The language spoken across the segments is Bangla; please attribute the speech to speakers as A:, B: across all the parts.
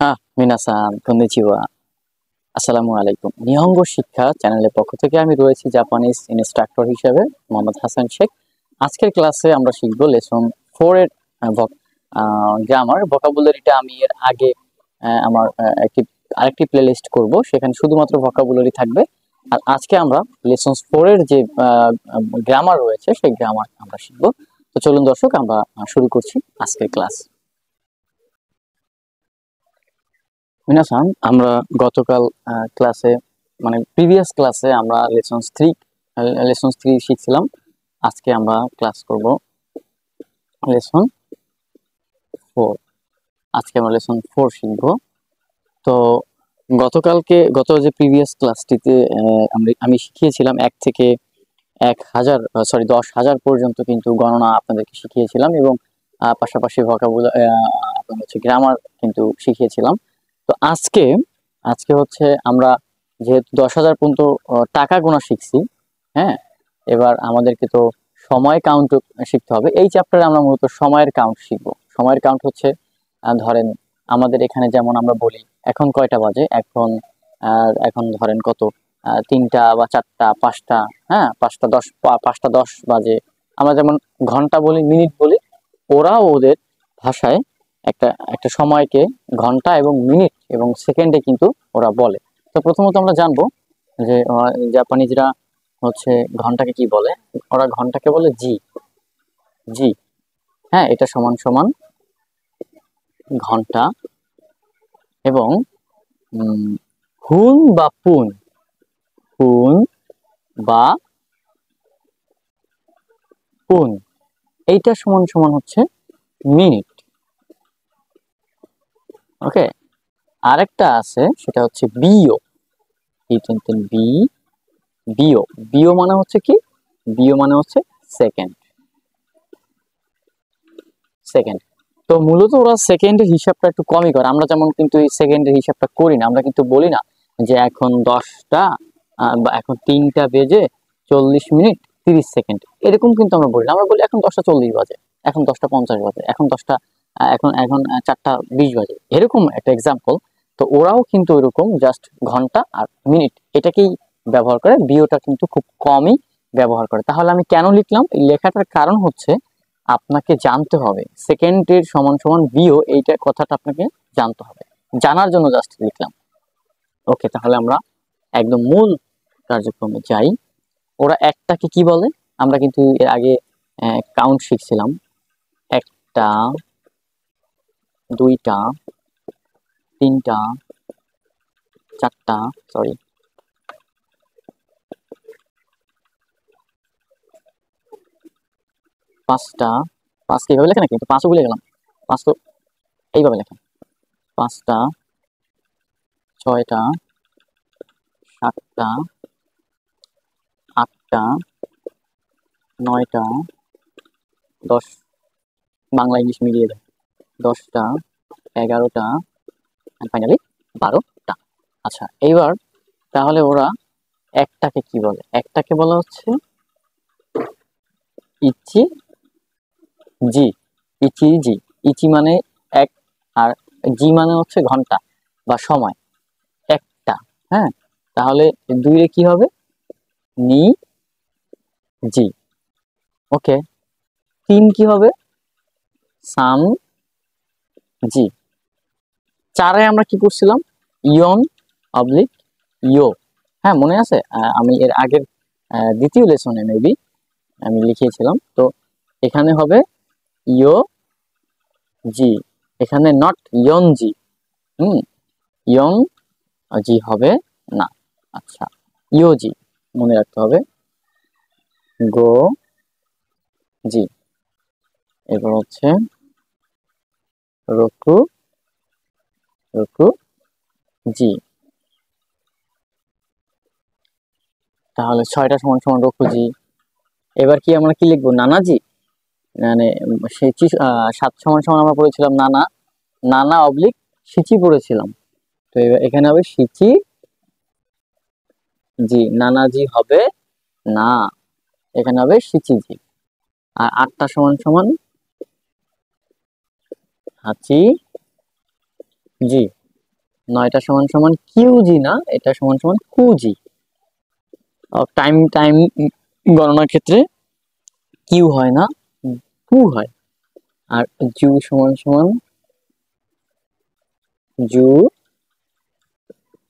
A: মিনাসান কন্নিচিওয়া। আসসালামু আলাইকুম। নিহঙ্গ শিক্ষা চ্যানেলের পক্ষ থেকে আমি রয়েছি জাপানিজ ইনস্ট্রাক্টর হিসেবে মোহাম্মদ হাসান শেখ। আজকের ক্লাসে আমরা শিখব লেসন 4 এর গ্রামার ভোকাবুলারিটা। আমি এর আগে আমার আরেকটি প্লেলিস্ট করব, সেখানে শুধুমাত্র ভোকাবুলারি থাকবে। আর আজকে আমরা লেসন 4 এর যে গ্রামার রয়েছে সেই গ্রামার আমরা শিখব। তো চলুন দর্শক, আমরা শুরু করছি আজকের ক্লাস। মিনাসান, আমরা গতকাল ক্লাসে প্রিভিয়াস ক্লাসে আমরা লেসন 3 শিখছিলাম। আজকে আমরা ক্লাস করব লেসন 4। আজকে আমরা লেসন 4 শিখব। তো গত যে প্রিভিয়াস ক্লাসটিতে আমি শিখিয়েছিলাম 1 থেকে 10,000 পর্যন্ত কিন্তু গণনা আপনাদেরকে শিখিয়েছিলাম, এবং পাশাপাশি ভোকাবুলারি গ্রামার কিন্তু শিখিয়েছিলাম। তো আজকে হচ্ছে আমরা যেহেতু 10,000 পর্যন্ত টাকা গোনা শিখছি, হ্যাঁ, এবার আমাদেরকে তো সময় কাউন্ট শিখতে হবে। এই চ্যাপ্টারে আমরা মূলত সময়ের কাউন্ট শিখবো। সময়ের কাউন্ট হচ্ছে ধরেন আমাদের এখানে যেমন আমরা বলি এখন কয়টা বাজে, এখন ধরেন কত 3টা বা 4টা 5টা, হ্যাঁ 5টা 10 বাজে। আমরা যেমন ঘন্টা বলি, মিনিট বলি, ওরাও ওদের ভাষায় একটা সময়কে ঘন্টা এবং মিনিট এবং সেকেন্ডে কিন্তু ওরা বলে। তো প্রথমত আমরা জানবো যে জাপানিজরা হচ্ছে ঘন্টাকে কি বলে। ওরা ঘন্টাকে বলে জি। জি, হ্যাঁ, এটা সমান সমান ঘন্টা। এবং হুন বা পুন, হুন বা পুন, এইটা সমান সমান হচ্ছে মিনিট। ওকে, আরেকটা আছে, সেটা হচ্ছে বিও। বি বিও বিও মানে হচ্ছে কি? বিও মানে হচ্ছে সেকেন্ড। তো মূলত ওরা সেকেন্ডের হিসাবটা একটু কমই করে। আমরা যেমন কিন্তু এই সেকেন্ডের হিসাবটা করি না। আমরা কিন্তু বলি না যে এখন 10টা বা এখন 3টা বেজে 40 মিনিট 30 সেকেন্ড, এরকম কিন্তু আমরা বলি না। আমরা বলি এখন 10টা 40 বাজে, এখন 10টা 50 বাজে, এখন 10টা এখন এখন 4টা 20 বাজে, এরকম একটা এক্সাম্পল। তো ওরাও কিন্তু ওইরকম জাস্ট ঘন্টা আর মিনিট এটাকেই ব্যবহার করে, বিওটা কিন্তু খুব কমই ব্যবহার করে। তাহলে আমি কেন লিখলাম? এই লেখাটার কারণ হচ্ছে আপনাকে জানতে হবে সেকেন্ডের সমান সমান বিও, এইটা কথাটা আপনাকে জানতে হবে। জানার জন্য জাস্ট লিখলাম। ওকে, তাহলে আমরা একদম মূল কার্যক্রমে যাই। ওরা একটাকে কি বলে? আমরা কিন্তু এর আগে কাউন্ট শিখছিলাম। 1টা 2টা 3টা 4টা, সরি 5টা। 5 কিভাবে লেখে না, কিন্তু 5ও ভুলে গেলাম। 5 তো এইভাবে লেখা। 5টা 6টা 7টা 8টা 9টা 10, বাংলা ইংলিশ মিলিয়ে দেয়, 10টা 11টা ফাইনালি 12টা। আচ্ছা, এইবার তাহলে ওরা একটাকে কি বলে? একটাকে বলা হচ্ছে ইচি জি। ইচি জি। ইচি মানে এক, আর জি মানে হচ্ছে ঘন্টা বা সময়। একটা, হ্যাঁ, তাহলে 2 কি হবে? নি জি। ওকে, 3 কি হবে? সাম জি। 4-এ আমরা কি করছিলাম? ইয়ন অবলিক ইয়ো, হ্যাঁ মনে আছে? আমি এর আগের দ্বিতীয় লেসনে মেবি আমি লিখিয়েছিলাম। তো এখানে হবে ইয়ো জি, এখানে নট ইয়ন জি। ইয়ন জি হবে না। আচ্ছা, ইয়ো জি মনে রাখতে হবে। গো জি। এরপর হচ্ছে রকু রকু জি। তাহলে 6টা সমান সমান রকু জি। এবার কি আমরা কি লিখবো? নানাজি, মানে সেই 7 সমান সমান আমরা পড়েছিলাম নানা, নানা অবলিক সিচি পড়েছিলাম। তো এখানে হবে সিচি জি, নানাজি হবে না, এখানে হবে সিচি জি। আর 8টা সমান সমান হাচি জি। 9টা সমান সমান কিউজি না, এটা সমান সমান কুজি। টাইম টাইম গণনার ক্ষেত্রে কিউ হয় না, কু হয়। আর জু সমান সমান জু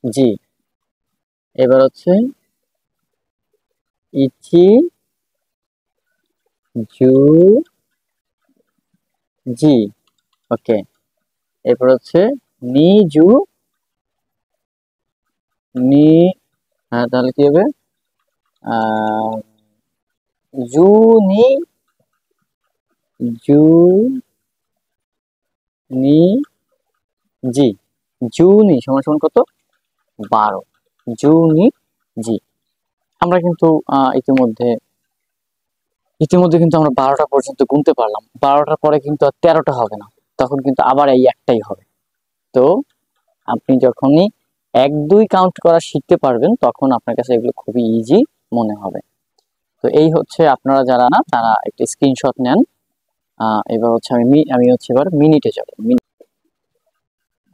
A: জি। এবার হচ্ছে ইচি জু জি। ওকে, এরপর হচ্ছে নি জু নি, হ্যাঁ তাহলে কি হবে আহ জু নি জু নি জি। জুনি সমান সমান কত, 12। জুনি জি। আমরা কিন্তু ইতিমধ্যে ইতিমধ্যে কিন্তু আমরা 12টা পর্যন্ত গুনতে পারলাম। 12টার পরে কিন্তু আর 13টা হবে না, তখন কিন্তু আবার এই একটাই হবে। তো আপনি যখনই 1 2 কাউন্ট করা শিখতে পারবেন তখন আপনার কাছে এগুলো খুবই ইজি মনে হবে। তো এই হচ্ছে, আপনারা যারা না তারা একটা স্ক্রিনশট নেন। এবার হচ্ছে আমি হচ্ছে এবার মিনিটে যাব।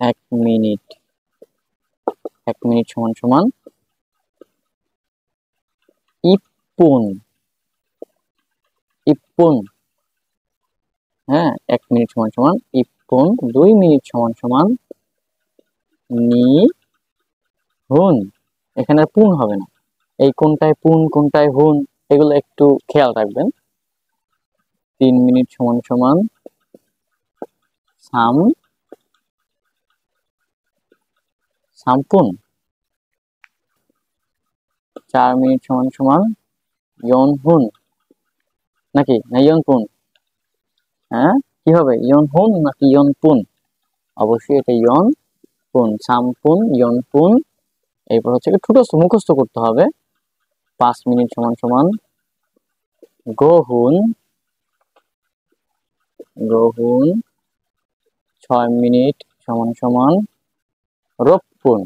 A: 1 মিনিট, 1 মিনিট সমান সমান ইপুন ইপুন। হ্যাঁ, 1 মিনিট সমান সমান ইপুন। 2 মিনিট সমান সমান নি হুন। এখানে আর পুন হবে না, এই কোনটায় পুন কোনটায় হুন এগুলো একটু খেয়াল রাখবেন। 3 মিনিট সমান সমান সাম সামপুন। 4 মিনিট সমান সমান ইয়ন হুন, নাকি না ইয়ন পুন? হ্যাঁ, কি হবে, ইয়ন হুন নাকি ইয়ন পুন? অবশ্যই এটা ইয়ন পুন। সামপুন ইয়ন পুন। এরপর হচ্ছে ছোট মুখস্থ করতে হবে। 5 মিনিট সমান সমান গোহুন গোহুন। 6 মিনিট সমান সমান রোপ্পুন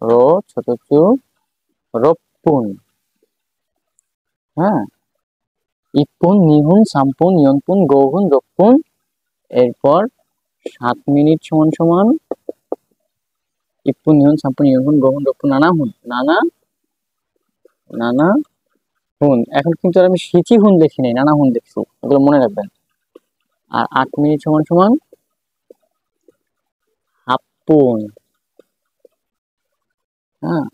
A: রো ছোট চু রোপ্পুন। হ্যাঁ, ইপুন নিহুন সামপুন ইয়নপুন গোহুন রোপ্পুন। এরপর 7 মিনিট সমান সমান ইপুন নিহুন সামপুন ইয়নপুন গোহুন রোপ্পুন নানা হুন নানা নানা হুন। এখন কিন্তু আর আমি সিচি হুন দেখি নাই, নানা হুন দেখছি, এগুলো মনে রাখবেন। আর 8 মিনিট সমান সমান হাপ্পুন। হ্যাঁ,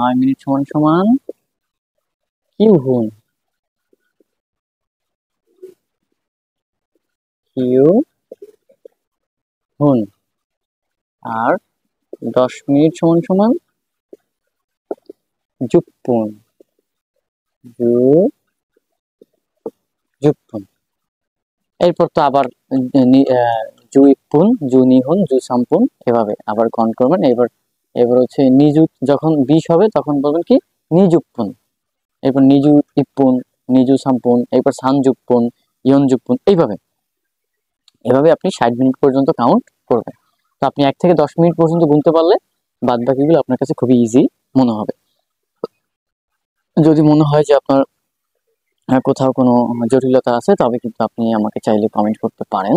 A: 9 মিনিট সমান সমান কিউ হুন কিউ হুন। আর 10 মিনিট সমান সমান জুপ্পুন জু জুপ্পুন। এরপর তো আবার জু ইপ্পুন জু নিহুন জু সামপুন, এভাবে আবার গণ করবেন। এবার এবার হচ্ছে নিজু, যখন 20 হবে তখন বলবেন কি নিজুপ্পুন। এরপর নিজু ইপ্পুন নিজু সামপুন, এরপর সানজুপ্পুন ইয়নজুপ্পুন। এইভাবে এভাবে আপনি 60 মিনিট পর্যন্ত কাউন্ট করবেন। তো আপনি 1 থেকে 10 মিনিট পর্যন্ত গুনতে পারলে বাদ বাকিগুলো আপনার কাছে খুবই ইজি মনে হবে। যদি মনে হয় যে আপনার কোথাও কোনো জটিলতা আছে তবে কিন্তু আপনি আমাকে চাইলে কমেন্ট করতে পারেন।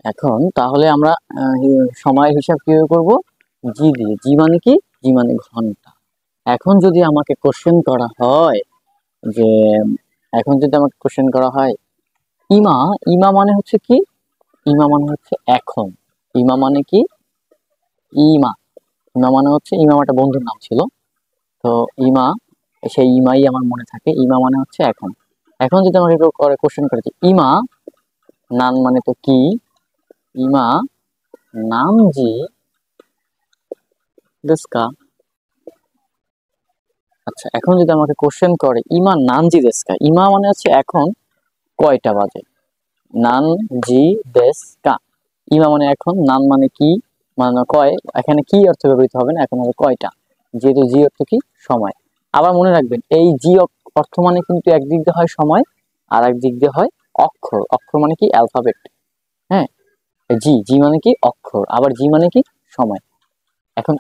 A: এখন তাহলে আমরা সময়ের হিসাব কিভাবে করব, জি দিয়ে। জি মানে কি, জি মানে ঘন্টা। এখন যদি আমাকে কোশ্চেন করা হয় যে এখন যদি আমাকে কোশ্চেন করা হয় ইমা, ইমা মানে হচ্ছে কি, ইমা মানে হচ্ছে এখন। ইমা মানে কি, ইমা ইমা মানে হচ্ছে, ইমা একটা বন্ধুর নাম ছিল। তো ইমা, সেই ইমাই আমার মনে থাকে। ইমা মানে হচ্ছে এখন। এখন যদি আমাকে কেউ করে কোশ্চেন করে যে ইমা নান মানে তো কি, ইমা নাম জি দেস্কা। আচ্ছা, এখন যদি আমাকে কোশ্চেন করে ইমা নান জি দেস্কা, ইমা মানে হচ্ছে এখন কয়টা বাজে। নান জি দেস্কা, ইমা মানে এখন, নান মানে কি, মানে কয়। এখানে কি অর্থ ব্যবহৃত হবে না, এখন হবে কয়টা, যেহেতু জি অর্থ কি সময়। আবার মনে রাখবেন এই জি অর্থ মানে কিন্তু একদিক দিয়ে হয় সময় আর এক দিক দিয়ে হয় অক্ষর। অক্ষর মানে কি অ্যালফাবেট। হ্যাঁ, জি জি মানে কি অক্ষর, আবার জি মানে কি সময়। এখন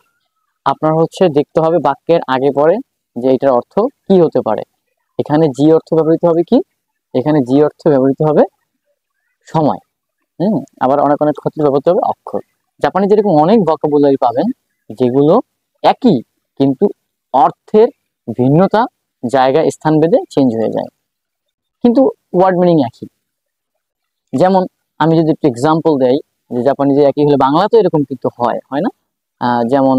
A: আপনার হচ্ছে দেখতে হবে বাক্যের আগে পরে যে এটার অর্থ কি হতে পারে। এখানে জি অর্থ ব্যবহৃত হবে কি, এখানে জি অর্থ ব্যবহৃত হবে সময়। আবার অনেক অনেক ক্ষেত্রে ব্যবহৃত হবে অক্ষর। জাপানে যেরকম অনেক ভোকাবুলারি পাবেন যেগুলো একই, কিন্তু অর্থের ভিন্নতা জায়গা স্থান ভেদে চেঞ্জ হয়ে যায়, কিন্তু ওয়ার্ড মিনিং একই। যেমন আমি যদি একটু এক্সাম্পল দেই, যে জাপানিজে একই হলে বাংলা তো এরকম কিন্তু হয়, হয় না? যেমন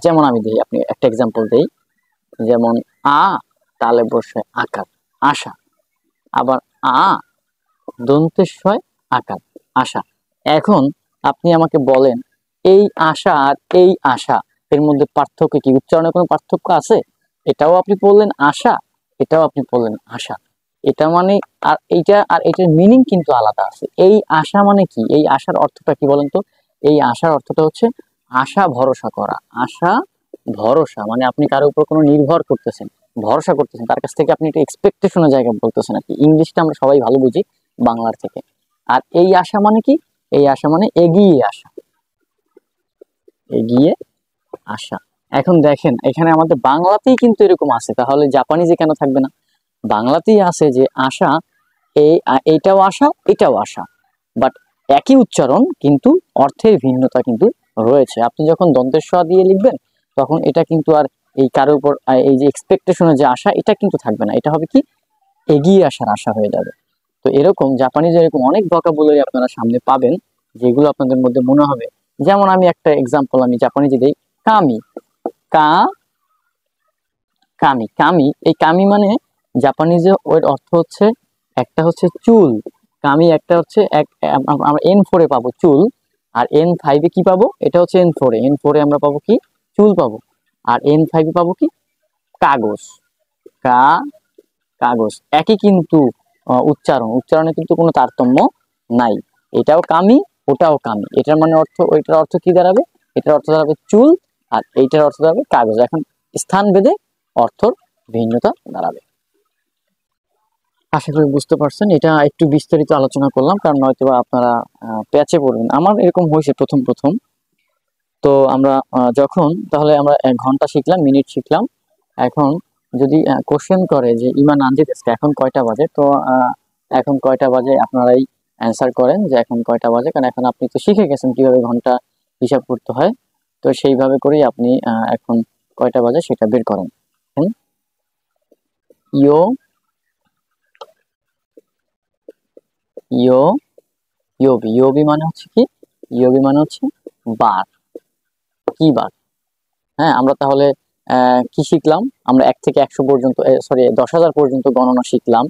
A: যেমন আমি দিই, আপনি একটা এক্সাম্পল দেই, যেমন আ তালে বসে আকার, আশা। আবার আ দন্তেশ্বয় আকার, আশা। এখন আপনি আমাকে বলেন, এই আশা আর এই আশা এর মধ্যে পার্থক্য কি? উচ্চারণে কোনো পার্থক্য আছে? এটাও আপনি বললেন আশা, এটাও আপনি বললেন আশা। এটা মানে আর এইটা আর এটার মিনিং কিন্তু আলাদা আছে। এই আশা মানে কি? এই আশার অর্থটা কি বলেন তো? এই আশার অর্থটা হচ্ছে আশা ভরসা করা। আশা ভরসা মানে আপনি কারোর উপর কোনো নির্ভর করতেছেন, ভরসা করতেছেন, তার কাছ থেকে আপনি একটা এক্সপেকটেশনের জায়গায় বলতেছেন আর কি। ইংলিশটা আমরা সবাই ভালো বুঝি বাংলার থেকে। আর এই আশা মানে কি? এই আশা মানে এগিয়ে আসা, এগিয়ে আসা। এখন দেখেন এখানে আমাদের বাংলাতেই কিন্তু এরকম আছে, তাহলে জাপানিজে কেন থাকবে না? বাংলাতেই আছে যে আশা, এইটাও আশা, এটাও আশা, বাট একই উচ্চারণ কিন্তু অর্থের ভিন্নতা কিন্তু রয়েছে। আপনি যখন দন্তের স দিয়ে লিখবেন তখন এটা কিন্তু আর এই কারোর উপর এই যে এক্সপেকটেশনের যে আশা, এটা কিন্তু থাকবে না, এটা হবে কি এগিয়ে আসার আশা হয়ে যাবে। তো এরকম জাপানিজ এরকম অনেক ভোকাবুলারি আপনারা সামনে পাবেন যেগুলো আপনাদের মধ্যে মনে হবে। যেমন আমি একটা এক্সাম্পল আমি জাপানিজে দিই, কামি, কা কামি, কামি, এই কামি মানে জাপানিজে ওর অর্থ হচ্ছে, একটা হচ্ছে চুল, কামি একটা হচ্ছে আমরা N4-এ পাবো চুল, আর N5-এ কি পাবো? এটা হচ্ছে N4-এ, N4-এ আমরা পাবো কি? চুল পাবো। আর N5-এ পাবো কি? কাগজ, কা কাগজ। একই কিন্তু উচ্চারণে কিন্তু কোনো তারতম্য নাই। এটাও কামি, ওটাও কামি। এটার মানে অর্থ, ওইটার অর্থ কি দাঁড়াবে? এটার অর্থ দাঁড়াবে চুল, আর এইটার অর্থ দাঁড়াবে কাগজ। এখন স্থান ভেদে অর্থর ভিন্নতা দাঁড়াবে। আশা করি বুঝতে পারছেন। এটা একটু বিস্তারিত আলোচনা করলাম, কারণ নয়তো আপনারা প্যাচে পড়বেন। আমার এরকম হয়েছে প্রথম প্রথম। তো আমরা যখন তাহলে আমরা 1 ঘন্টা শিখলাম, মিনিট শিখলাম। এখন যদি কোশ্চেন করে যে ইমান আনজি দেস্কা, এখন কয়টা বাজে, তো এখন কয়টা বাজে আপনারাই অ্যান্সার করেন যে এখন কয়টা বাজে, কারণ এখন আপনি তো শিখে গেছেন কিভাবে ঘন্টা হিসাব করতে হয়। তো সেইভাবে করেই আপনি এখন কয়টা বাজে সেটা বের করেন। ইয়ো ইয়ো ইয়োবি, ইয়োবি মানে হচ্ছে কি? ইয়োবি মানে হচ্ছে বার, কি বার। হ্যাঁ, আমরা তাহলে কি শিখলাম? আমরা 1 থেকে 100 পর্যন্ত, সরি 10,000 পর্যন্ত গণনা শিখলাম।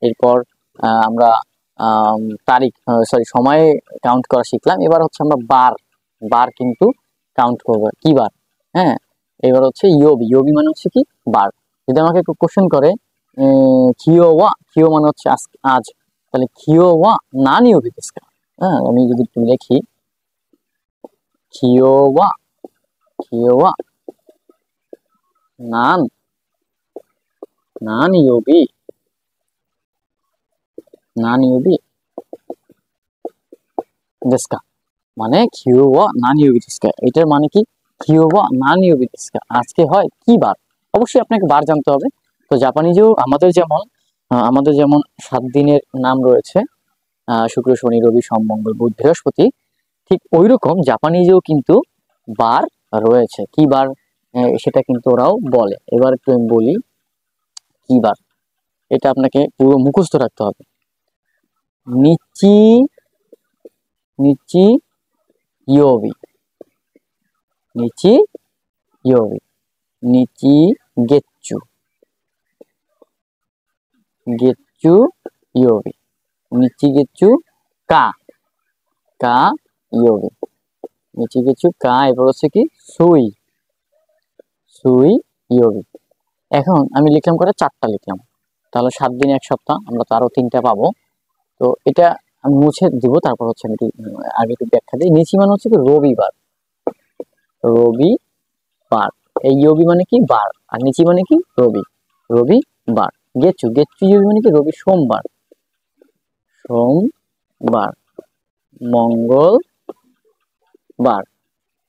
A: এরপর আমরা তারিখ, সরি সময় কাউন্ট করা শিখলাম। এবার হচ্ছে আমরা বার, বার কিন্তু কাউন্ট করবো, কি বার। হ্যাঁ, এবার হচ্ছে ইয়োবি, ইয়োবি মানে হচ্ছে কি? বার। যদি আমাকে কোশ্চেন করে কিও ওয়া, কিও মানে হচ্ছে আজ, তাহলে কিও ওয়া নানি ইয়োবি দেস্কা। হ্যাঁ, আমি যদি একটু লিখি, কিও ওয়া, কিও ওয়া নান, নানি ইয়োবি, নানি ইয়োবি দেস্কা, মানে কিও ওয়া নানি ইয়োবি দেস্কা। এটার মানে কি? কিও ওয়া নানি ইয়োবি দেস্কা, আজকে হয় কি বার। অবশ্যই আপনাকে বার জানতে হবে। তো জাপানিজেও আমাদের যেমন 7 দিনের নাম রয়েছে, শুক্র শনি রবি সোম মঙ্গল বুধ বৃহস্পতি, ঠিক ওইরকম জাপানিজেও কিন্তু বার রয়েছে। কি বার সেটা কিন্তু ওরাও বলে। এবার একটু আমি বলি কি বার, এটা আপনাকে পুরো মুখস্থ রাখতে হবে। নিচি, নিচি ইয়োবি, নিচি ইয়োবি, নিচি গেচ্চু, গেচ্চু ইয়োবি, নিচি গেচ্চু কা, কা ইয়োবি, নিচি গেচ্চু কা। এবার হচ্ছে কি? সুই, সুই ইয়োবি। এখন আমি লিখলাম করে 4টা লিখলাম, তাহলে 7 দিনে 1 সপ্তাহ, আমরা তো আরো 3টা পাবো। তো এটা আমি মুছে দিব, তারপর হচ্ছে আমি আগে একটু ব্যাখ্যা দিই। নিচি মানে হচ্ছে কি? রবিবার, রবিবার। এই ইয়োবি মানে কি? বার, আর নিচি মানে কি? রবি, রবিবার। গেচ্চু, গেচ্চু ইয়োবি মানে কি? রবি সোমবার, সোমবার, মঙ্গলবার।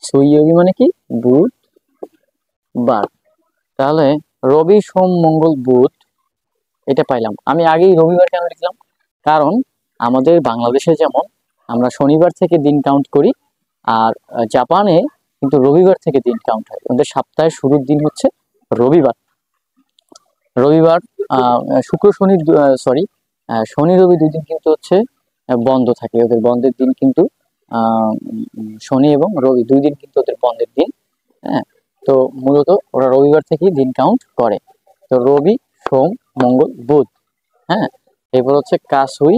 A: সুই ইয়োবি মানে কি? বুধবার। তাহলে রবি সোম মঙ্গল বুধ, এটা পাইলাম। আমি আগেই রবিবার কেন লিখলাম? কারণ আমাদের বাংলাদেশে যেমন আমরা শনিবার থেকে দিন কাউন্ট করি, আর জাপানে কিন্তু রবিবার থেকে দিন কাউন্ট হয়। ওদের সপ্তাহের শুরুর দিন হচ্ছে রবিবার। রবিবার শুক্র শনি সরি শনি রবি 2 দিন কিন্তু হচ্ছে বন্ধ থাকে। ওদের বন্ধের দিন কিন্তু শনি এবং রবি 2 দিন কিন্তু ওদের বন্ধের দিন। হ্যাঁ, তো মূলত ওরা রবিবার থেকেই দিন কাউন্ট করে। তো রবি, সোম, মঙ্গল, বুধ। হ্যাঁ, এরপর হচ্ছে কাসুই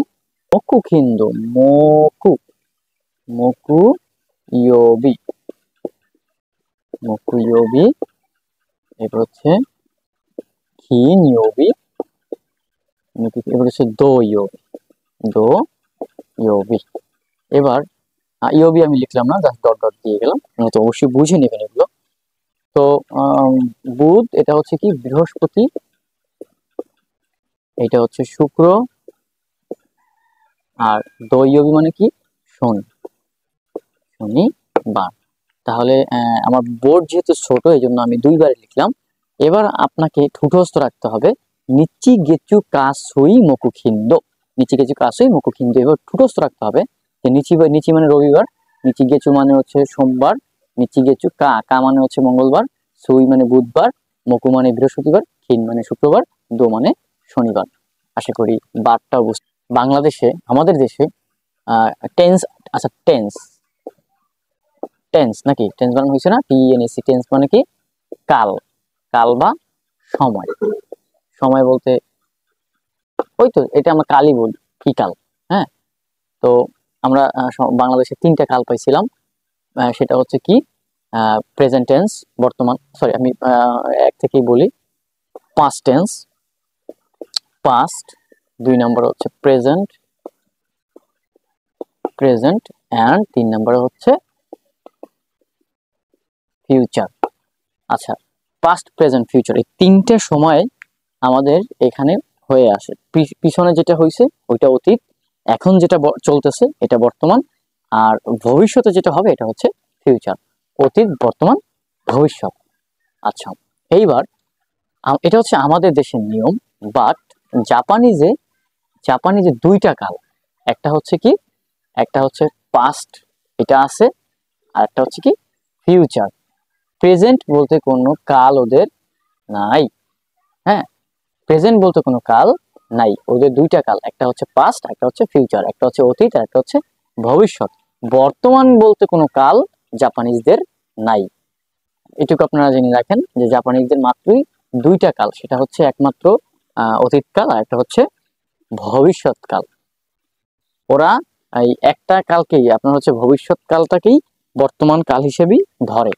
A: মকুখিন্দো, মকু মকু ইয়োবি, মকু ইয়োবি। এরপর হচ্ছে খিন ইয়োবি, এবার হচ্ছে দো ইয়োবি, দো ইয়োবি। এবার ইয়োবি আমি লিখলাম না, জাস্ট ডট ডট দিয়ে গেলাম, তো অবশ্যই বুঝে নেবেন এগুলো। তো বুধ এটা হচ্ছে কি বৃহস্পতি, এটা হচ্ছে শুক্র, আর দৈবী মানে কি শনি, শনিবার। তাহলে আমার বোর্ড যেহেতু ছোট এই জন্য আমি 2বারে লিখলাম। এবার আপনাকে ঠুটস্থ রাখতে হবে নিচি গেচু কাসুই মকুখিন্দো, নিচি গেচু কাসুই মকুখিন্দো। এবার ঠুটস্থ রাখতে হবে যে নিচি মানে রবিবার, নিচি গেচু মানে হচ্ছে সোমবার, নিচি গেচু কা মানে হচ্ছে মঙ্গলবার, সুই মানে বুধবার, মকু মানে বৃহস্পতিবার, খিন মানে শুক্রবার, দো মানে শনিবার। আশা করি বারটাও বুঝতে। বাংলাদেশে আমাদের দেশে টেন্স, আচ্ছা টেন্স, টেন্স নাকি টেন্স বানানো হয়েছে না, টিএনএসি। টেন্স মানে কি কাল, কাল বা সময়। সময় বলতে ওই তো এটা আমরা কালই বলি, কি কাল। হ্যাঁ, তো আমরা বাংলাদেশে 3টা কাল পাইছিলাম। সেটা হচ্ছে কি প্রেজেন্ট টেন্স, বর্তমান, সরি আমি এক থেকেই বলি। Past tense, past. 2 নম্বর হচ্ছে প্রেজেন্ট, প্রেজেন্ট, অ্যান্ড 3 নম্বরে হচ্ছে ফিউচার। আচ্ছা, পাস্ট, প্রেজেন্ট, ফিউচার এই 3টে সময় আমাদের এখানে হয়ে আসে। পিছনে যেটা হয়েছে ওইটা অতীত, এখন যেটা চলতেছে এটা বর্তমান, আর ভবিষ্যতে যেটা হবে এটা হচ্ছে ফিউচার। অতীত, বর্তমান, ভবিষ্যৎ। আচ্ছা, এইবার এটা হচ্ছে আমাদের দেশের নিয়ম। বাট জাপানিজে, জাপানিজে 2টা কাল, একটা হচ্ছে কি, একটা হচ্ছে পাস্ট, এটা আছে, আর একটা হচ্ছে কি ফিউচার। প্রেজেন্ট বলতে কোনো কাল ওদের নাই। হ্যাঁ, প্রেজেন্ট বলতে কোনো কাল নাই, ওদের 2টা কাল, একটা হচ্ছে পাস্ট, একটা হচ্ছে ফিউচার, একটা হচ্ছে অতীত আর একটা হচ্ছে ভবিষ্যৎ। বর্তমান বলতে কোনো কাল জাপানিজদের নাই। এটুকু আপনারা জেনে রাখেন যে জাপানিজদের মাত্রই 2টা কাল, সেটা হচ্ছে একমাত্র অতীতকাল আর একটা হচ্ছে ভবিষ্যৎকাল। ওরা এই একটা কালকেই আপনার হচ্ছে ভবিষ্যৎকালটাকেই বর্তমান কাল হিসেবেই ধরে।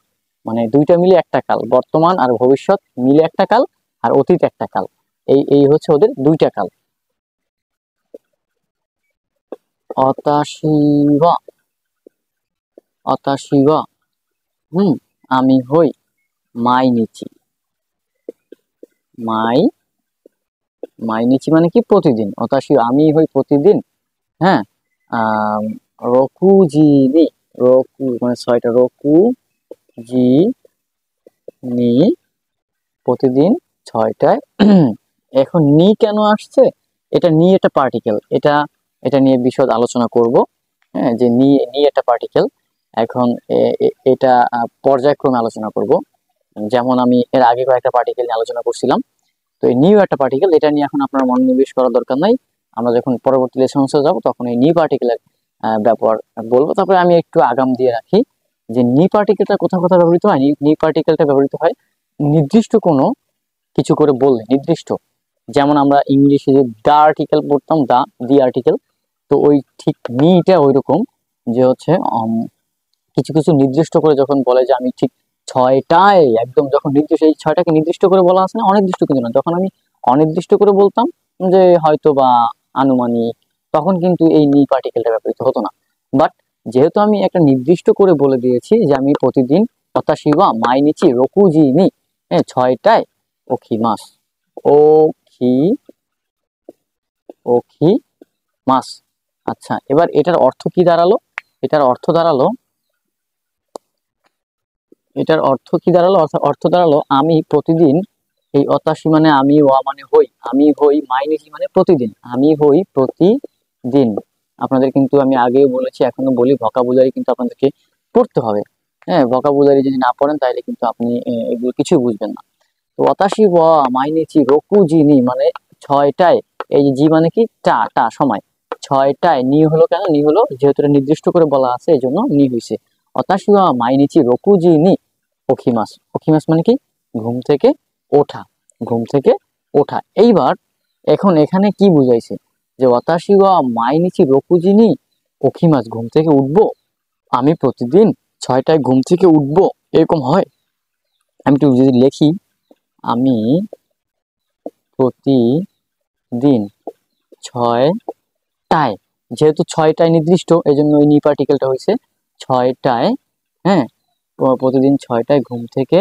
A: মানে 2টা মিলে একটা কাল, বর্তমান আর ভবিষ্যৎ মিলে একটা কাল, আর অতীত একটা কাল। এই এই হচ্ছে ওদের 2টা কাল। অতাশিবা, অতাশিবা, আমি হই, মাইনিচি, মাই, মাইনিচি মানে কি প্রতিদিন, অতাশি আমি হই প্রতিদিন। হ্যাঁ, রকুজিনি, রকু মানে 6টা, রকু জি নি, প্রতিদিন 6টায়। এখন নি কেন আসছে, এটা নি একটা পার্টিকেল, এটা এটা নিয়ে বিশদ আলোচনা করব। হ্যাঁ, যে নি নি একটা পার্টিকেল। এখন এটা পর্যায়ক্রমে আলোচনা করব। যেমন আমি এর আগে কয়েকটা পার্টিকেল নিয়ে আলোচনা করছিলাম, তো এই নিউ একটা পার্টিকেল, এটা নিয়ে এখন আপনার মনোনিবেশ করার দরকার নাই। আমরা যখন পরবর্তী লেসন্সে যাব তখন এই নিউ পার্টিকেলের ব্যাপার বলবো। তারপরে আমি একটু আগাম দিয়ে রাখি যে নি পার্টিকেলটা কোথাও কোথাও ব্যবহৃত হয়। নি পার্টিকেলটা ব্যবহৃত হয় নির্দিষ্ট কোনো কিছু করে বললে, নির্দিষ্ট। যেমন আমরা ইংলিশে যে দা আর্টিকেল পড়তাম, দা, দি আর্টিকেল, তো ওই ঠিক নিটা ওই রকম, যে হচ্ছে কিছু কিছু নির্দিষ্ট করে যখন বলে যে আমি ঠিক 6টায়, একদম যখন নির্দিষ্ট, এই 6টাকে নির্দিষ্ট করে বলা আছে না, অনির্দিষ্ট কিন্তু না, যখন আমি অনির্দিষ্ট করে বলতাম যে হয়তো বা আনুমানিক, তখন কিন্তু এই নি পার্টিকেলটা ব্যবহৃত হতো না। বাট যেহেতু আমি একটা নির্দিষ্ট করে বলে দিয়েছি যে আমি প্রতিদিন হতাশিবা মাইনিচি রকুজি নি, 6টায় ওখি মাস, ওখি, ওখি মাস। আচ্ছা, এবার এটার অর্থ কি দাঁড়ালো, এটার অর্থ দাঁড়ালো, এটার অর্থ কি দাঁড়ালো, অর্থ দাঁড়ালো আমি প্রতিদিন। এই অতাশি মানে আমি, ওয়া মানে হই, আমি হই, মাইনিচি মানে প্রতিদিন, আমি হই প্রতিদিন, আপনাদের কিন্তু আমি আগেও বলেছি, এখনো বলি, ভোকাবুলারি কিন্তু আপনাদেরকে পড়তে হবে। হ্যাঁ, ভোকাবুলারি যদি না পড়েন তাহলে কিন্তু আপনি এগুলো কিছুই বুঝবেন না। তো ওয়াতাশি ওয়া মাইনেছি রোকুজিনি মানে ছয়টায়, এই যে জি মানে কি টা, টা সময়, ছয়টায়, নি হলো কেন, নি হলো যেহেতু এটা নির্দিষ্ট করে বলা আছে এই জন্য নি হয়েছে। ওয়াতাশি ওয়া মাইনেছি রোকুজিনি ওখিমাস, ওখিমাস মানে কি ঘুম থেকে ওঠা, ঘুম থেকে ওঠা। এইবার এখন এখানে কি বুঝাইছে যে ওয়াতাশি ওয়া মাইনিচি রোকুজিনি ওখিমাস, ঘুম থেকে উঠবো, আমি প্রতিদিন ছয়টায় ঘুম থেকে উঠবো, এরকম হয়। আমি একটু যদি লিখি, আমি প্রতিদিন ছয়টায়, যেহেতু ছয়টায় নির্দিষ্ট এই জন্য ওই নি পার্টিকেলটা হয়েছে ছয়টায়। হ্যাঁ, প্রতিদিন ছয়টায় ঘুম থেকে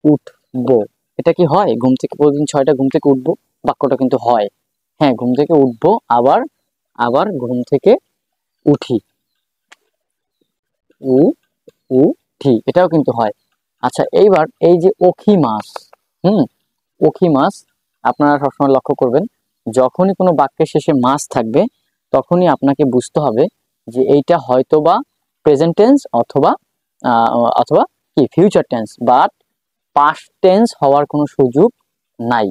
A: উঠবো, এটা কি হয়? ঘুম থেকে প্রতিদিন ছয়টা ঘুম থেকে উঠবো, বাক্যটা কিন্তু হয়। হ্যাঁ, ঘুম থেকে উঠবো, আবার আবার ঘুম থেকে উঠি, উ উঠি, এটাও কিন্তু হয়। আচ্ছা, এইবার এই যে ওখি মাস, হুম, ওখি মাস, আপনারা সবসময় লক্ষ্য করবেন, যখনই কোনো বাক্যের শেষে মাস থাকবে তখনই আপনাকে বুঝতে হবে যে এইটা হয়তোবা প্রেজেন্ট টেন্স অথবা অথবা কি future tense, but past tense হওয়ার কোনো সুযোগ নাই।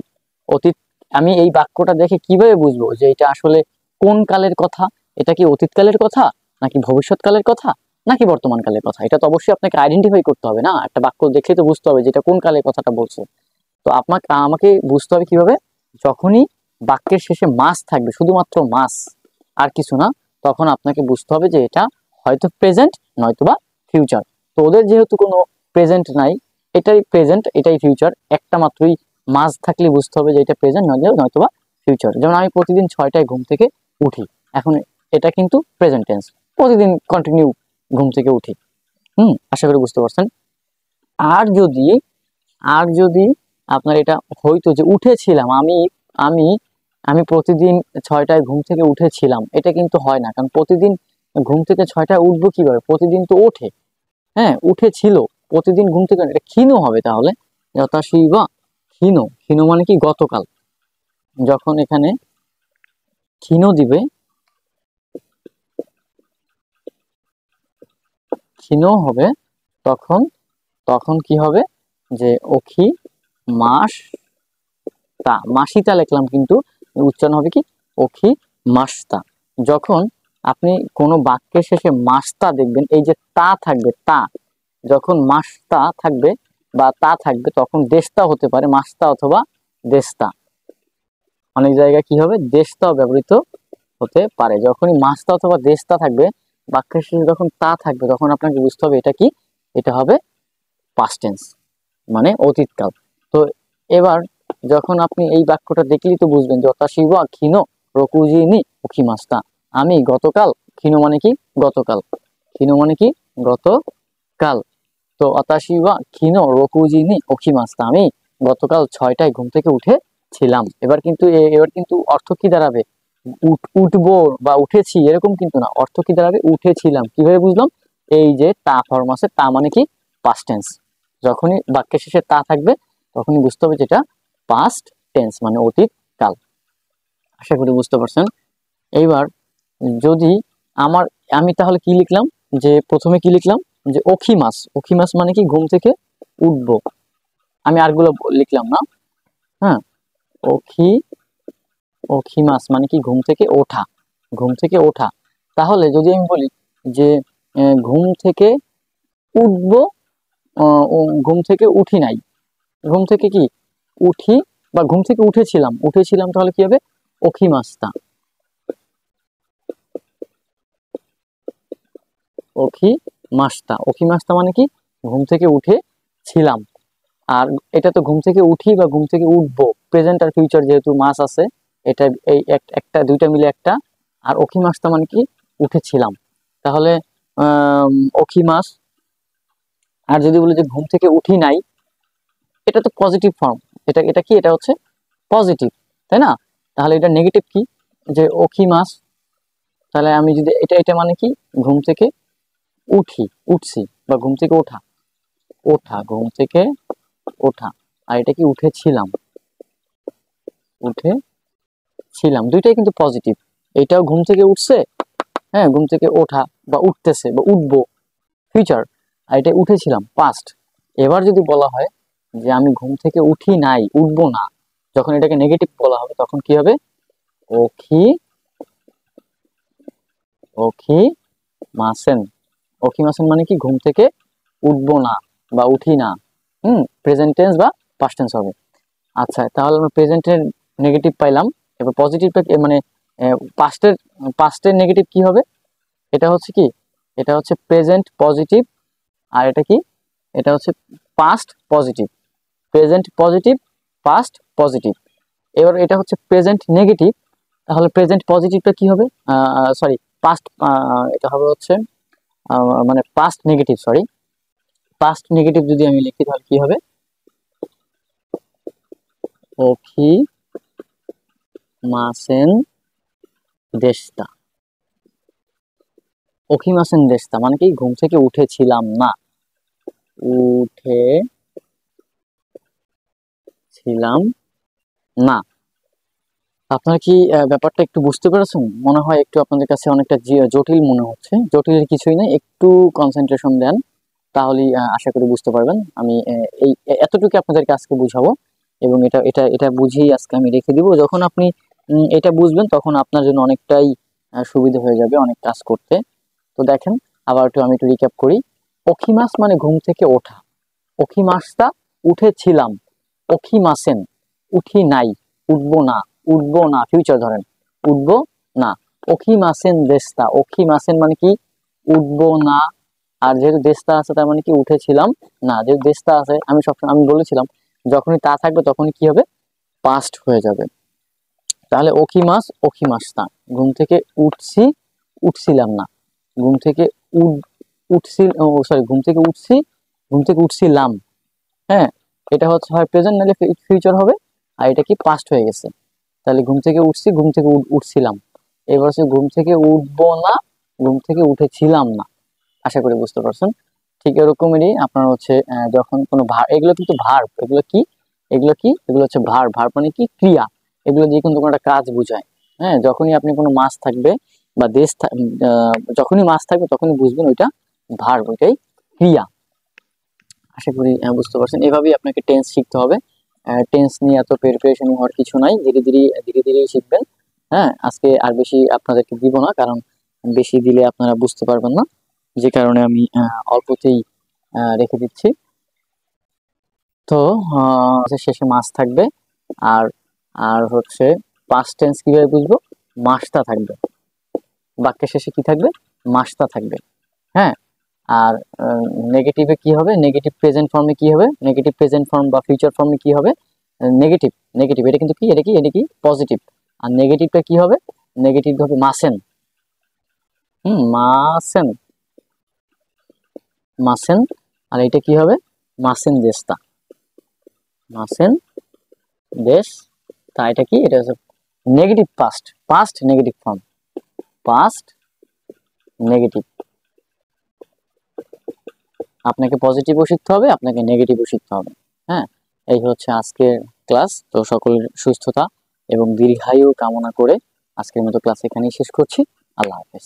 A: অতীত, আমি এই বাক্যটা দেখে কিভাবে বুঝবো যে এটা আসলে কোন কালের কথা? এটা কি অতীতকালের কথা, নাকি ভবিষ্যৎকালের কথা, নাকি বর্তমান কালের কথা? এটা তো অবশ্যই আপনাকে আইডেন্টিফাই করতে হবে না, একটা বাক্য দেখে তো বুঝতে হবে যে এটা কোন কালের কথাটা বলছে। তো আমাকে বুঝতে হবে কিভাবে, যখনই বাক্যের শেষে মাস থাকবে, শুধুমাত্র মাস আর কিছু না, তখন আপনাকে বুঝতে হবে যে এটা হয়তো প্রেজেন্ট নয়তোবা ফিউচার। তো ওদের যেহেতু কোনো প্রেজেন্ট নাই, এটাই প্রেজেন্ট এটাই ফিউচার, একটা মাত্রই মাস থাকলে বুঝতে হবে যে এটা প্রেজেন্ট নয়তোবা ফিউচার। যেমন আমি প্রতিদিন ছয়টায় ঘুম থেকে উঠি, এখন এটা কিন্তু প্রেজেন্ট টেন্স, প্রতিদিন কন্টিনিউ ঘুম থেকে উঠি। আশা করি বুঝতে পারছেন। আর যদি আর যদি আপনার এটা হয়তো যে উঠেছিলাম, আমি আমি প্রতিদিন ছয়টায় ঘুম থেকে উঠেছিলাম, এটা কিন্তু হয় না, কারণ প্রতিদিন ঘুম থেকে ছয়টায় উঠবো কিভাবে? প্রতিদিন তো ওঠে। হ্যাঁ, উঠেছিল, প্রতিদিন ঘুম থেকে, এটা ক্ষীণ হবে তাহলে, যথাশি বা ক্ষীণ, ক্ষীণ মানে কি গতকাল। যখন এখানে ক্ষীণ দিবে, ক্ষীণ হবে, তখন তখন কি হবে যে ওখি মাস তা, মাসিতা লিখলাম কিন্তু উচ্চারণ হবে কি ওখি মাসতা। যখন আপনি কোনো বাক্যের শেষে মাসতা দেখবেন, এই যে তা থাকবে, তা, যখন মাসতা থাকবে বা তা থাকবে তখন দেশতা হতে পারে, মাসতা অথবা দেশতা। অনেক জায়গায় কি হবে, দেশতাও ব্যবহৃত হতে পারে। যখনই মাসতা অথবা দেশতা থাকবে, বাক্যের শেষে যখন তা থাকবে, তখন আপনাকে বুঝতে হবে এটা কি, এটা হবে পাস্ট টেন্স, মানে অতীতকাল। তো এবার যখন আপনি এই বাক্যটা দেখলেই তো বুঝবেন যে অতাশিবা ক্ষীণ রকুজিনি ওখিমাস্তা, আমি গতকাল, ক্ষীণ মানে কি গতকাল, ক্ষীণ মানে কি গতকাল। তো অতাশিবা ক্ষীণ রকুজিনি ওখিমাস্তা, আমি গতকাল ছয়টায় ঘুম থেকে উঠেছিলাম। এবার কিন্তু অর্থ কি দাঁড়াবে, উঠবো বা উঠেছি এরকম কিন্তু না, অর্থ কি দাঁড়াবে, উঠেছিলাম। কিভাবে বুঝলাম? এই যে তা ফর্ম আছে, তা মানে কি পাস্ট টেন্স, যখনই বাক্যের শেষে তা থাকবে তখনই বুঝতে হবে যেটা পাস্ট টেন্স, মানে অতীত কাল। আশা করি বুঝতে পারছেন। এইবার যদি আমার, আমি তাহলে কি লিখলাম, যে প্রথমে কি লিখলাম, যে ওখিমাস, ওখিমাস মানে কি ঘুম থেকে উঠবো, আমি আরগুলো লিখলাম না। হ্যাঁ, ওখি ওখিমাস মানে কি ঘুম থেকে ওঠা, ঘুম থেকে ওঠা। তাহলে যদি আমি বলি যে ঘুম থেকে উঠবো, ঘুম থেকে উঠি নাই, ঘুম থেকে কি উঠি, বা ঘুম থেকে উঠেছিলাম, উঠেছিলাম, তাহলে কি হবে ওখিমাস্তা, ওখিমাস্তা, ওখিমাস্তা মানে কি ঘুম থেকে উঠেছিলাম। আর এটা তো ঘুম থেকে উঠি বা ঘুম থেকে উঠবো, প্রেজেন্ট আর ফিউচার যেহেতু মাস আছে, এটা এই একটা দুইটা মিলে একটা। আর ওখিমাস্তা মানে কি উঠেছিলাম, তাহলে ওখিমাস। আর যদি বলি যে ঘুম থেকে উঠি নাই, এটা তো পজিটিভ ফর্ম, এটা এটা কি, এটা হচ্ছে পজিটিভ, তাই না? তাহলে এটা নেগেটিভ কি, যে ওখিমাস, তাহলে আমি যদি এটা এটা মানে কি ঘুম থেকে উঠি, উঠছি, বা ঘুম থেকে ওঠা, ওঠা, ঘুম থেকে ওঠা। আর এটা কি উঠেছিলাম, উঠেছিলাম। ছিলাম, দুইটাই কিন্তু পজিটিভ। এটাও ঘুম থেকে উঠছে, হ্যাঁ, ঘুম থেকে ওঠা বা উঠতেছে বা উঠবো, ফিউচার। আর এটা উঠেছিলাম, পাস্ট। এবার যদি বলা হয় যে আমি ঘুম থেকে উঠি নাই, উঠবো না, যখন এটাকে নেগেটিভ বলা হবে তখন কি হবে? ওখি ওখি মাসেন। ওখি মাসেন মানে কি? ঘুম থেকে উঠবো না বা উঠি না। প্রেজেন্ট টেন্স বা পাস্ট টেন্স হবে। আচ্ছা, তাহলে আমরা প্রেজেন্টের নেগেটিভ পাইলাম। এবার পজিটিভটা মানে পাস্টের পাস্টের নেগেটিভ কি হবে? এটা হচ্ছে কি? এটা হচ্ছে প্রেজেন্ট পজিটিভ। আর এটা কি? এটা হচ্ছে past positive. Present positive, past positive. এবার এটা হচ্ছে প্রেজেন্ট নেগেটিভ। তাহলে প্রেজেন্ট পজিটিভটা কি হবে? সরি, পাস্ট, এটা হবে হচ্ছে মানে past negative, sorry, past negative যদি আমি লিখি তাহলে কি হবে? ওখি মাসেন দেশতা। ওখি মাসেন দেশতা মানে কি? ঘুম থেকে উঠেছিলাম না, উঠেছিলাম না। আপনারা কি ব্যাপারটা একটু বুঝতে পেরেছেন? মনে হয় একটু আপনাদের কাছে অনেকটা জটিল মনে হচ্ছে। জটিলের কিছুই নেই, একটু কনসেন্ট্রেশন দেন, তাহলেই আশা করি বুঝতে পারবেন। আমি এই এতটুকু আপনাদেরকে আজকে বুঝাবো, এবং এটা এটা এটা বুঝিয়ে আজকে আমি রেখে দিব। যখন আপনি এটা বুঝবেন তখন আপনার জন্য অনেকটাই সুবিধা হয়ে যাবে অনেক কাজ করতে। তো দেখেন, আবার আমি একটু রিক্যাপ করি। ওখিমাস মানে ঘুম থেকে ওঠা, ওখিমাসটা উঠেছিলাম, ওখিমাসেন উঠি নাই, উঠবো না, উঠবো না, ফিউচার ধরেন, উঠবো না। ওখিমাসেন দেশতা, ওখিমাসেন মানে কি? উঠবো না। আর যেহেতু দেশটা আছে তার মানে কি? উঠেছিলাম না। যেহেতু দেশটা আছে, আমি সবসময় আমি বলেছিলাম যখনই তা থাকবে তখনই কি হবে? পাস্ট হয়ে যাবে। তাহলে ওখিমাস ওখিমাসতা, ঘুম থেকে উঠছি, উঠছিলাম না। ঘুম থেকে উঠছি, সরি, ঘুম থেকে উঠছি, ঘুম থেকে উঠছিলাম, হ্যাঁ। এটা হচ্ছে হয় প্রেজেন্ট, নাহলে ফিউচার হবে। আর এটা কি? পাস্ট হয়ে গেছে। তাহলে ঘুম থেকে উঠছি, ঘুম থেকে উঠছিলাম। এবার হচ্ছে ঘুম থেকে উঠবো না, ঘুম থেকে উঠেছিলাম না। আশা করি বুঝতে পারছেন। ঠিক এরকমেরই আপনার হচ্ছে যখন কোনো ভার, এগুলো কিন্তু ভার্ব, এগুলো কি? এগুলো কি? এগুলো হচ্ছে ভার্ব। ভার্ব মানে কি? ক্রিয়া। এগুলো দিয়ে কিন্তু কোনো একটা কাজ বোঝায়। হ্যাঁ, যখনই আপনি কোনো মাস থাকবে বা যখনই মাস থাকবে তখনই বুঝবেন ওইটা ভার্ব, ওইটাই ক্রিয়া। আশা করি বুঝতে পারছেন। এভাবেই আপনাকে টেন্স শিখতে হবে। টেন্স নিয়ে এত প্রিপারেশন হওয়ার কিছু নাই, ধীরে ধীরে ধীরে ধীরে শিখবেন। হ্যাঁ, আজকে আর বেশি আপনাদেরকে দিব না, কারণ বেশি দিলে আপনারা বুঝতে পারবেন না, যে কারণে আমি অল্পতেই রেখে দিচ্ছি। তো শেষে মাস থাকবে। আর আর হচ্ছে পাস্ট টেন্স কিভাবে বুঝবো? মাসটা থাকবে, বাক্যের শেষে কি থাকবে? মাসটা থাকবে, হ্যাঁ। আর নেগেটিভে কি হবে? নেগেটিভ প্রেজেন্ট ফর্মে কি হবে? নেগেটিভ প্রেজেন্ট ফর্ম বা ফিউচার ফর্মে কি হবে? নেগেটিভ। নেগেটিভ এটা কিন্তু কি? এটা কি? এটা কি? পজিটিভ। আর নেগেটিভটা কি হবে? নেগেটিভ হবে মাসেন। মাসেন, মাসেন। আর এটা কি হবে? মাসেন দেশতা, মাসেন দেশ। তা এটা কি? এটা হচ্ছে negative past, past negative form, past negative. আপনাকে পজিটিভও শিখতে হবে, আপনাকে নেগেটিভও শিখতে হবে, হ্যাঁ। এই হচ্ছে আজকের ক্লাস। তো সকলের সুস্থতা এবং দীর্ঘায়ু কামনা করে আজকের মতো ক্লাস এখানেই শেষ করছি। আল্লাহ হাফেজ।